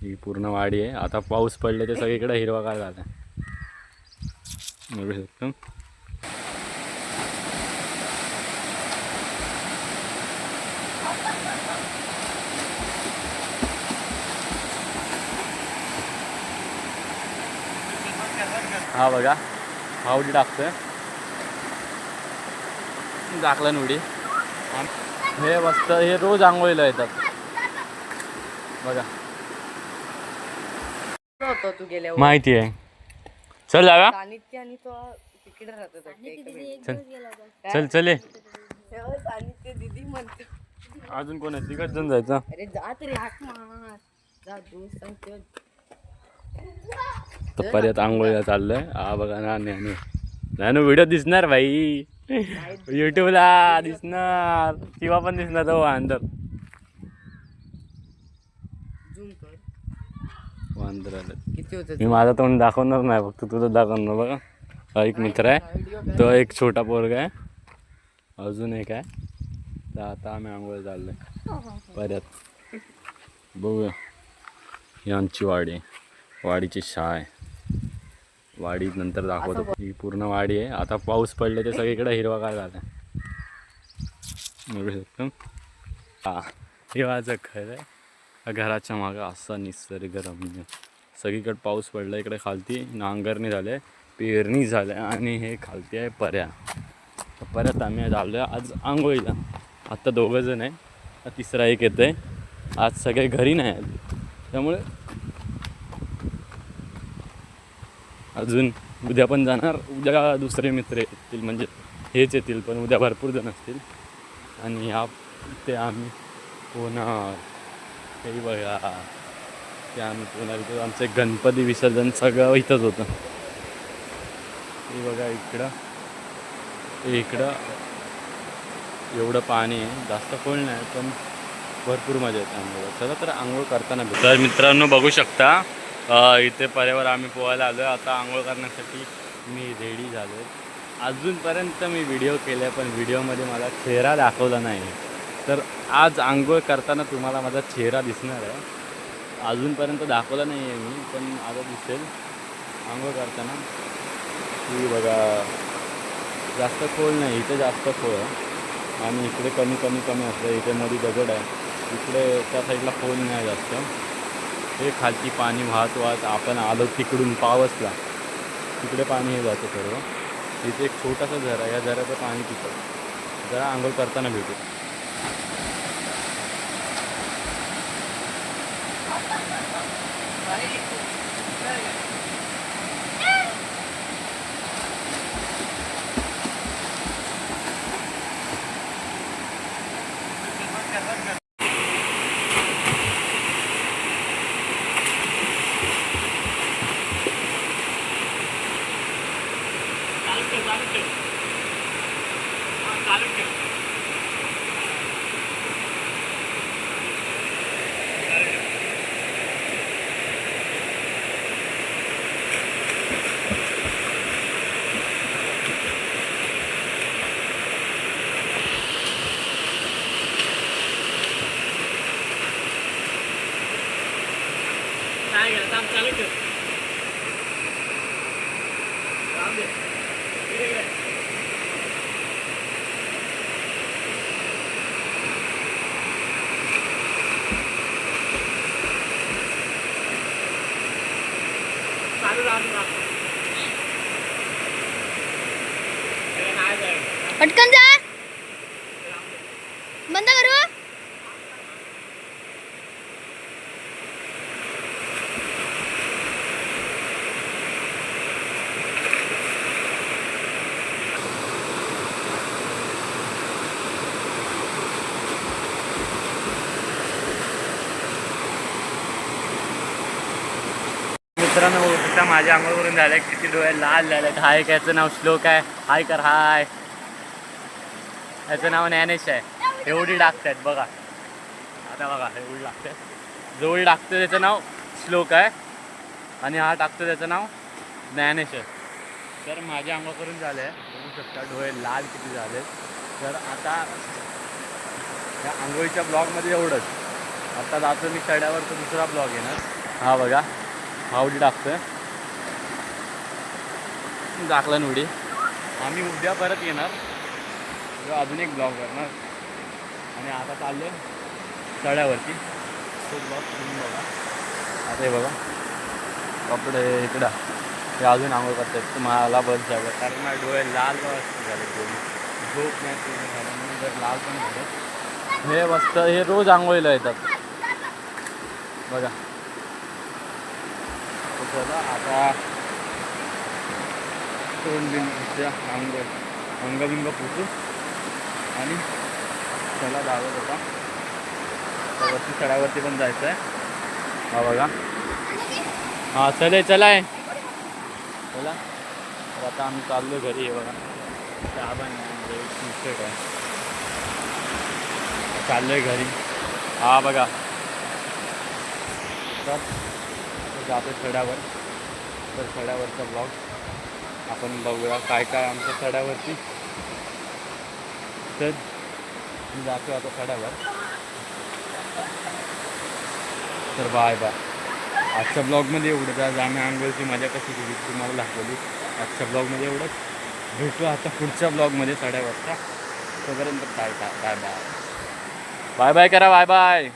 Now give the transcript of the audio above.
ही पूर्ण वाडी आहे. आता पाऊस पडले ते सगळीकडे हिरवागार झाला. बघू शकतो. हा बघा, फावडी टाकतोय, टाकला उडी. हे मस्त, हे रोज आंघोळीला येतात बघा. तू गेल्यावर माहिती आहे. चल जाऊया. सानिध्य आणि तो तिकडे राहतो. चल चले. सानिध्य दीदी म्हणतो. अजून कोण आहे? तिकडच जण जायचं. अरे जा तरी हाक मार. जा दोस्त सांगतो. तर परत आंघोळीला चाललोय. हा बघा ना, नानू व्हिडिओ दिसणार भाई, युट्यूबला दिसणार, किंवा पण दिसणार तो अंदर. वांदर किती होत? मी माझा तोंड दाखवणार नाही, फक्त तुझं दाखवणार. बघा, हा एक मित्र आहे, तो एक छोटा पोरगा आहे, अजून एक आहे. तर आता आम्ही आंघोळ चाललोय परत. बघूया, ही आमची वाडी, वाडीची शाळा. वाडी नंतर दाखवतो. ही पूर्ण वाडी आहे. आता पाऊस पडले ते सगळीकडे हिरवागार झाला. बघू शकतो. हा, हे माझं घर आहे. घराच्या मागं असा निसर्गरम्य. सगळीकडे पाऊस पडला. इकडे खालती नांगरणी झाले, पेरणी झाल्या, आणि हे खालती आहे पर्या. परत आम्ही झालो आज आंघोळीला. आत्ता 2 जण आहे, तिसरा एक येतं आहे. आज सगळे घरी नाही आहेत, त्यामुळे अजून उद्या पण जाणार. उद्या दुसरे मित्र येतील, म्हणजे हेच येतील, पण उद्या भरपूर जण असतील. आणि ह्या ते आम्ही होणार, हे बघा, ते आम्ही होणार. इथं आमचं गणपती विसर्जन सगळं इथंच होतं. हे बघा इकडं, इकडं एवढं पाणी आहे. जास्त खोल नाही, पण भरपूर मजा येते आंघोळ. चला तर आंघोळ करताना भेटू. तर मित्रांनो, बघू शकता, इथे पर्यावर आम्ही पोहायला आलो आहे. आता आंघोळ करण्यासाठी मी रेडी झालो आहे. अजूनपर्यंत मी व्हिडिओ केले, पण व्हिडिओमध्ये मला चेहरा दाखवला नाही. तर आज आंघोळ करताना तुम्हाला माझा चेहरा दिसणार आहे. अजूनपर्यंत दाखवला नाही आहे मी, पण आता दिसेल आंघोळ करताना. की बघा, जास्त खोल नाही, इथे जास्त खोल आहे, आणि इकडे कमी कमी कमी असतं. इथे मध्ये दगड आहे, इकडे त्या साईडला खोल नाही जास्त. हे खालची पाणी वाहत आपण आलो तिकडून पावसला, तिकडे पाणी हे जातं सर्व. इथे एक छोटासा झरा, या झऱ्याचं पाणी पितं. जरा आंघोळ करताना भेटू. पटकन जा, बंद करू. मित्रांनो, बघू शकता माझ्या आंघोळ करून झालं. किती डोळे लाल झाले. हाय, याचं नाव श्लोक आहे. हाय कर, हाय. याचं नाव ज्ञानेश आहे. एवढी टाकतात बघा. आता बघा, एवढी टाकतात. जवळ टाकतो त्याचं नाव श्लोक आहे, आणि हा टाकतो त्याचं नाव ज्ञानेश आहे. तर माझे आंघोळ करून झाले आहे. बघू शकता डोळे लाल किती झाले. तर आता या आंघोळीच्या ब्लॉगमध्ये एवढंच. आता जातो मी चढ्यावर, तो दुसरा ब्लॉग येणार. हा बघा हा उडी टाकतोय, टाकला उडी. आम्ही उद्या परत येणार, अजून एक ब्लॉग करणार. आणि आता चाललो तळ्यावरती, तो ब्लॉग तुम्ही बघा. आता हे बघा कपडे इकडं, हे अजून आंघोळ करतात. तुम्हाला बस जावं कारण माझे डोळे लाल झाले, डोळे झोप नाही पूर्ण झालं म्हणून जर लाल पण झाले. हे मस्त, हे रोज आंघोळीला येतात बघा. चला आता तोंडबिंच्या अंगबिंग पुसू आणि चला जावं होता. वरती चढावरती पण जायचं आहे. हा बघा, हां चलाय चला. तर आता आम्ही चाललो घरी. हे बघा चहा पण नुसतं काय चाललोय घरी. हा बघा तर जातो चढावर. तर चढावरचा ब्लॉग आपण बघूया काय काय आमच्या चढावरती. तर मी जातो आता चढावर. तर बाय बाय. आजच्या ब्लॉगमध्ये एवढंच. आज आम्ही आंघोळची मजा कशी केली तुम्हाला दाखवली आजच्या ब्लॉगमध्ये एवढंच. भेटू आता पुढच्या ब्लॉगमध्ये चढावरचा. तोपर्यंत bye bye bye bye bye bye करा. Bye bye.